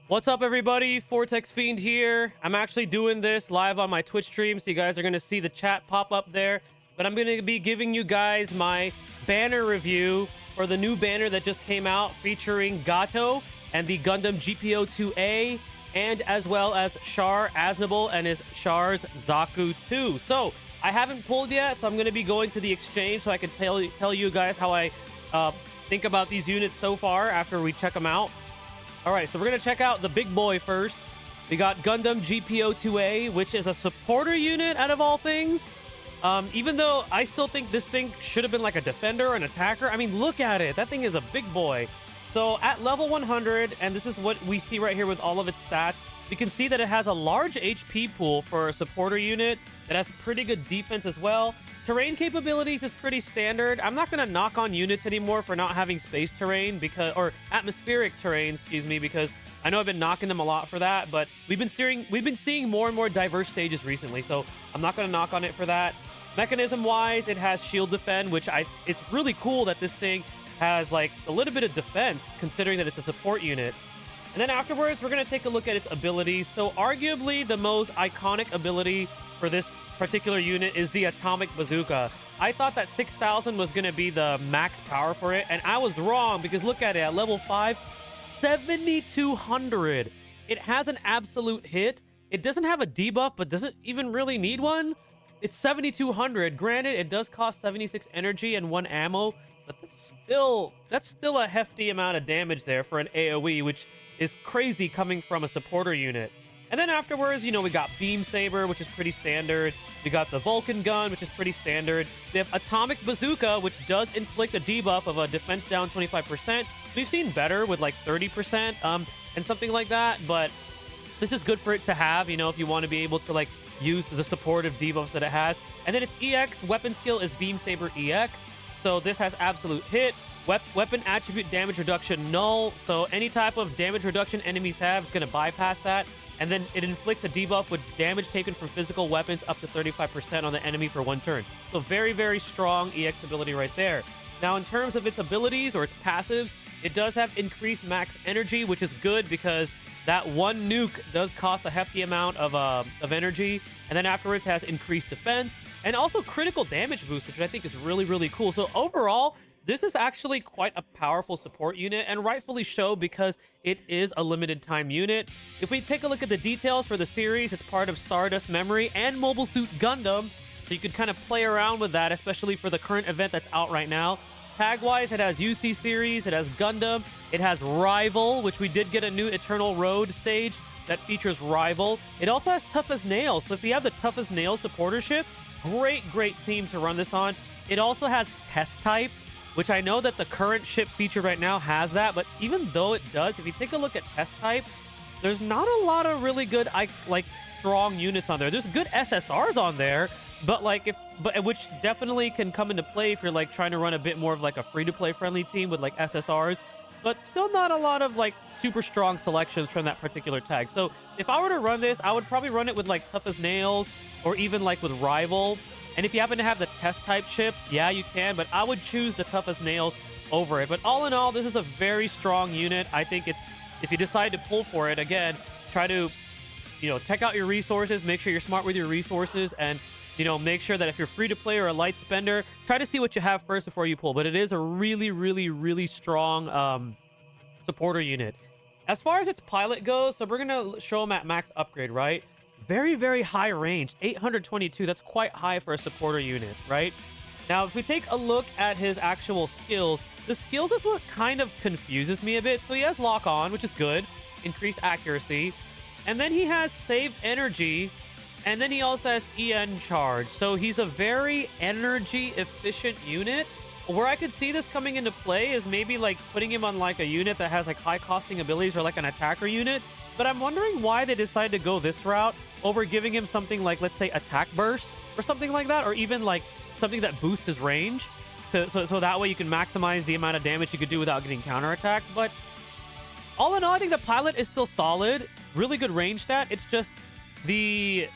What's up, everybody? Fortexfiend here. I'm actually doing this live on my Twitch stream, so you guys are going to see the chat pop up there. But I'm going to be giving you guys my banner review for the new banner that just came out featuring Gato and the Gundam GP02A, and as well as CHAR Aznable and his CHAR ZAKU 2. So I haven't pulled yet, so I'm going to be going to the exchange so I can tell you guys how I think about these units so far after we check them out. All right, so we're going to check out the big boy first. We got Gundam GP02A, which is a supporter unit out of all things. Even though I still think this thing should have been like a defender or an attacker. I mean, look at it. That thing is a big boy. So at level 100, and this is what we see right here with all of its stats, we can see that it has a large HP pool for a supporter unit that has pretty good defense as well. Terrain capabilities is pretty standard. I'm not going to knock on units anymore for not having space terrain or atmospheric terrain, excuse me, because I know I've been knocking them a lot for that, but we've been seeing more and more diverse stages recently, so I'm not going to knock on it for that. Mechanism wise, it has shield defend, which it's really cool that this thing has like a little bit of defense considering that it's a support unit. And then afterwards, we're going to take a look at its abilities. So arguably the most iconic ability for this particular unit is the atomic bazooka. I thought that 6000 was going to be the max power for it, and I was wrong, because look at it at level 5, 7200. It has an absolute hit. It doesn't have a debuff, but doesn't even really need one. It's 7200. Granted, it does cost 76 energy and 1 ammo, but that's still a hefty amount of damage there for an AoE, which is crazy coming from a supporter unit. And then afterwards, you know, we got Beam Saber, which is pretty standard. We got the Vulcan Gun, which is pretty standard. We have Atomic Bazooka, which does inflict a debuff of a defense down 25%. We've seen better with like 30% and something like that, but this is good for it to have, you know, if you want to be able to like use the supportive debuffs that it has. And then its EX weapon skill is Beam Saber EX. So this has absolute hit. Weapon attribute damage reduction null. So any type of damage reduction enemies have, it's going to bypass that. And then it inflicts a debuff with damage taken from physical weapons up to 35% on the enemy for 1 turn. So very, very strong EX ability right there. Now, in terms of its abilities or its passives, it does have increased max energy, which is good because that 1 nuke does cost a hefty amount of energy. And then afterwards has increased defense and also critical damage boost, which I think is really, really cool. So overall, this is actually quite a powerful support unit, and rightfully so, because it is a limited time unit. If we take a look at the details for the series, it's part of Stardust Memory and Mobile Suit Gundam, so you could kind of play around with that, especially for the current event that's out right now. Tag-wise, it has UC series, it has Gundam, it has Rival, which we did get a new Eternal Road stage that features Rival. It also has Tough as Nails, so if you have the Tough as Nails supportership, great team to run this on. It also has Test Type, which I know that the current ship feature right now has that, but even though it does, if you take a look at Test Type, there's not a lot of really good strong units on there. There's good SSRs on there, but which definitely can come into play if you're like trying to run a bit more of like a free-to-play friendly team with like SSRs, but still not a lot of like super strong selections from that particular tag. So if I were to run this, I would probably run it with like Tough as Nails or even like with Rival. And if you happen to have the Test Type ship, yeah, you can, but I would choose the Tough as Nails over it. But all in all, this is a very strong unit. I think if you decide to pull for it, again, try to, you know, check out your resources, make sure you're smart with your resources, and, you know, make sure that if you're free to play or a light spender, try to see what you have first before you pull. But it is a really strong supporter unit. As far as its pilot goes, so we're going to show them at max upgrade, right? Very high range, 822. That's quite high for a supporter unit, right? Now, if we take a look at his actual skills, the skills is what kind of confuses me a bit. So he has lock on, which is good, increased accuracy, and then he has save energy, and then he also has EN charge. So he's a very energy efficient unit. Where I could see this coming into play is maybe like putting him on like a unit that has like high costing abilities or like an attacker unit. But I'm wondering why they decided to go this route over giving him something like, let's say, attack burst or something like that, or even like something that boosts his range. So that way you can maximize the amount of damage you could do without getting counterattacked. But all in all, I think the pilot is still solid. Really good range stat. It's just the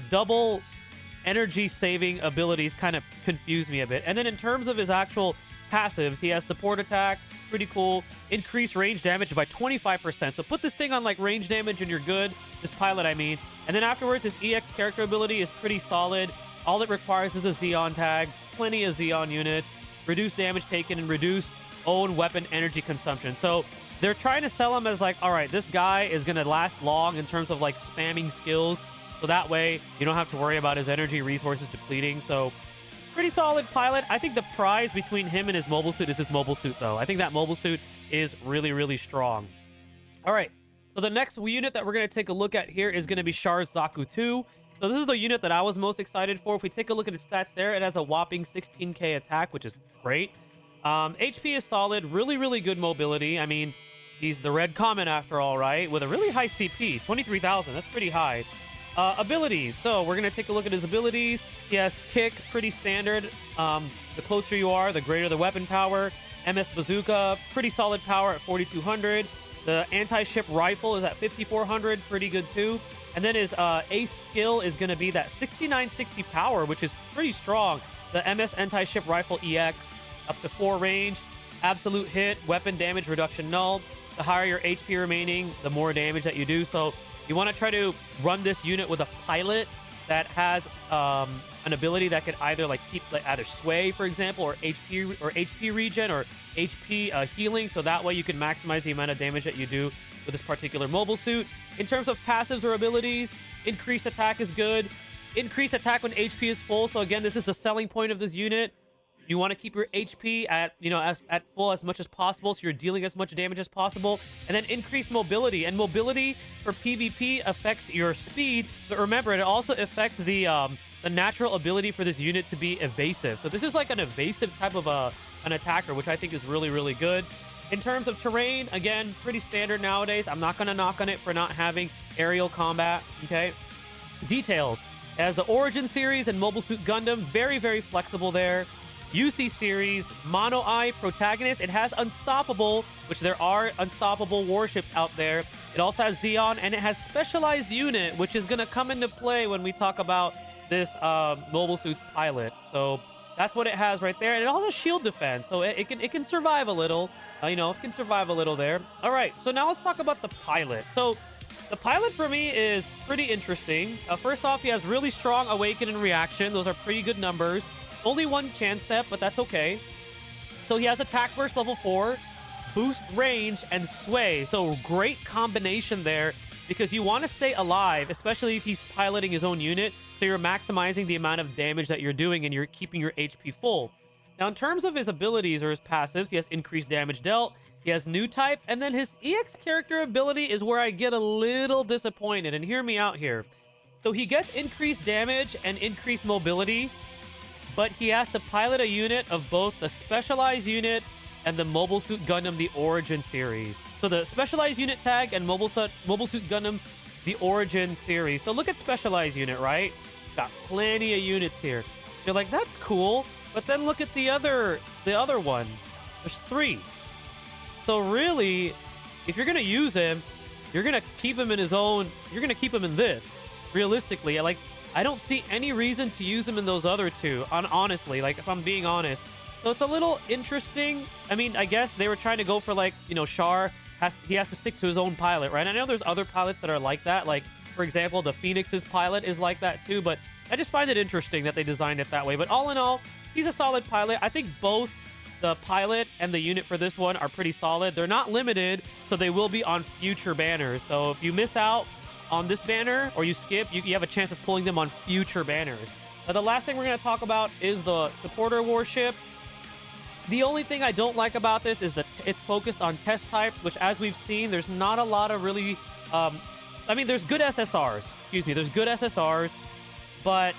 double energy saving abilities kind of confuse me a bit. And then in terms of his actual passives, he has support attack, pretty cool. Increase range damage by 25%. So put this thing on like range damage and you're good. This pilot, I mean. And then afterwards, his EX character ability is pretty solid. All it requires is a Xeon tag, plenty of Xeon units, reduce damage taken, and reduce own weapon energy consumption. So they're trying to sell him as like, all right, this guy is going to last long in terms of like spamming skills. So that way you don't have to worry about his energy resources depleting. So pretty solid pilot. I think the prize between him and his mobile suit is his mobile suit, though. I think that mobile suit is really, really strong. All right. So the next unit that we're going to take a look at here is going to be CHAR ZAKU 2. So this is the unit that I was most excited for. If we take a look at its stats there, it has a whopping 16k attack, which is great. HP is solid. Really, really good mobility. I mean, he's the red common after all, right? With a really high CP, 23,000. That's pretty high. Abilities. So we're going to take a look at his abilities. He has kick, pretty standard. The closer you are, the greater the weapon power. MS Bazooka, pretty solid power at 4,200. The anti-ship rifle is at 5,400, pretty good too. And then his ace skill is going to be that 6960 power, which is pretty strong. The MS anti-ship rifle EX, up to 4 range, absolute hit, weapon damage reduction null. The higher your HP remaining, the more damage that you do. So you want to try to run this unit with a pilot that has an ability that could either like keep like either sway, for example, or HP regen or HP healing. So that way you can maximize the amount of damage that you do with this particular mobile suit. In terms of passives or abilities, increased attack is good. Increased attack when HP is full. So again, this is the selling point of this unit. You want to keep your HP at, you know, at full as much as possible, so you're dealing as much damage as possible. And then increase mobility. And mobility for PvP affects your speed, but remember, it also affects the natural ability for this unit to be evasive. So this is like an evasive type of an attacker, which I think is really, really good. In terms of terrain, again, pretty standard nowadays. I'm not going to knock on it for not having aerial combat, okay? Details. It has the Origin series and Mobile Suit Gundam. Very, very flexible there. UC series, Mono Eye protagonist. It has Unstoppable, which there are unstoppable warships out there. It also has Xeon, and it has Specialized Unit, which is going to come into play when we talk about this Mobile Suits pilot. So that's what it has right there. And it also has shield defense, so it can survive a little. You know, it can survive a little there. All right, so now let's talk about the pilot. So the pilot for me is pretty interesting. First off, he has really strong awaken and reaction. Those are pretty good numbers. Only one chance step, but that's okay. So he has attack burst level 4, boost range, and sway. So great combination there, because you want to stay alive, especially if he's piloting his own unit. So you're maximizing the amount of damage that you're doing, and you're keeping your HP full. Now, in terms of his abilities or his passives, he has increased damage dealt. He has new type, and then his EX character ability is where I get a little disappointed. And hear me out here. So he gets increased damage and increased mobility, but he has to pilot a unit of both the Specialized Unit and the Mobile Suit Gundam, the Origin series. So the Specialized Unit tag and Mobile Suit Gundam, the Origin series. So look at Specialized Unit, right? Got plenty of units here. You're like, that's cool. But then look at the other one. There's 3. So really, if you're going to use him, you're going to keep him in his own... You're going to keep him in this. Realistically, like, I don't see any reason to use him in those other 2. Honestly, like, if I'm being honest. So it's a little interesting. I mean, I guess they were trying to go for, like, you know, Char he has to stick to his own pilot, right? I know there's other pilots that are like that. Like, for example, the Phoenix's pilot is like that too. But I just find it interesting that they designed it that way. But all in all, he's a solid pilot. I think both the pilot and the unit for this one are pretty solid. They're not limited, so they will be on future banners. So if you miss out on this banner or you skip, you have a chance of pulling them on future banners. Now, the last thing we're going to talk about is the supporter warship. The only thing I don't like about this is that it's focused on test type, which, as we've seen, there's not a lot of really... I mean, there's good SSRs. Excuse me. There's good SSRs, but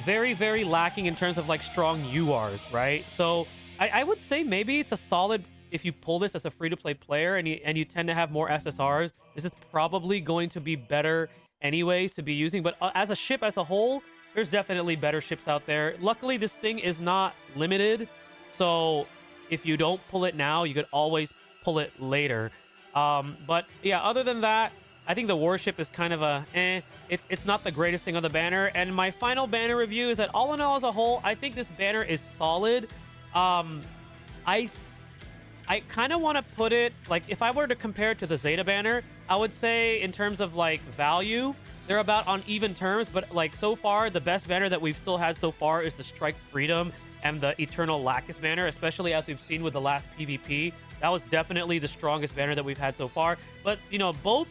very, very lacking in terms of, like, strong URs, right? So I would say maybe it's a solid... If you pull this as a free-to-play player and you tend to have more SSRs, this is probably going to be better anyways to be using. But as a ship as a whole, there's definitely better ships out there. Luckily, this thing is not limited. So if you don't pull it now, you could always pull it later. But yeah, other than that, I think the warship is kind of a it's not the greatest thing on the banner. And my final banner review is that all in all as a whole, I think this banner is solid. I kind of want to put it, like, if I were to compare it to the Zeta banner, I would say in terms of, like, value, they're about on even terms, but, like, so far, the best banner that we've still had so far is the Strike Freedom and the Eternal Lacus banner, especially as we've seen with the last PvP. That was definitely the strongest banner that we've had so far. But, you know, both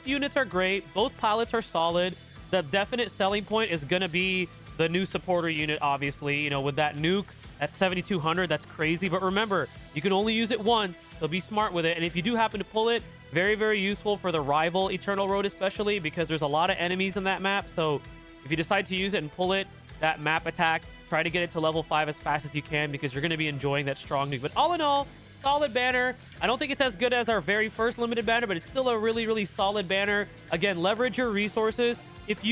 units are great. Both pilots are solid. The definite selling point is going to be the new supporter unit, obviously, you know, with that nuke at 7,200. That's crazy. But remember, you can only use it once, so be smart with it. And if you do happen to pull it, very, very useful for the rival Eternal Road, especially because there's a lot of enemies in that map. So if you decide to use it and pull it, that map attack, try to get it to level 5 as fast as you can because you're going to be enjoying that strong nuke. But all in all, solid banner. I don't think it's as good as our very first limited banner, but it's still a really, really solid banner. Again, leverage your resources. If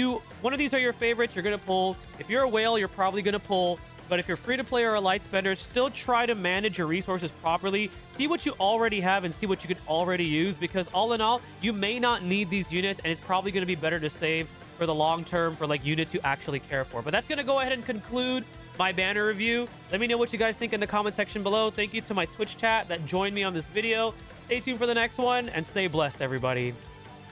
one of these are your favorites, you're going to pull. If you're a whale, you're probably going to pull. But if you're free to play or a light spender, still try to manage your resources properly. See what you already have and see what you can already use, because all in all, you may not need these units, and it's probably going to be better to save for the long term for like units you actually care for. But that's going to go ahead and conclude my banner review. Let me know what you guys think in the comment section below. Thank you to my Twitch chat that joined me on this video. Stay tuned for the next one and stay blessed, everybody.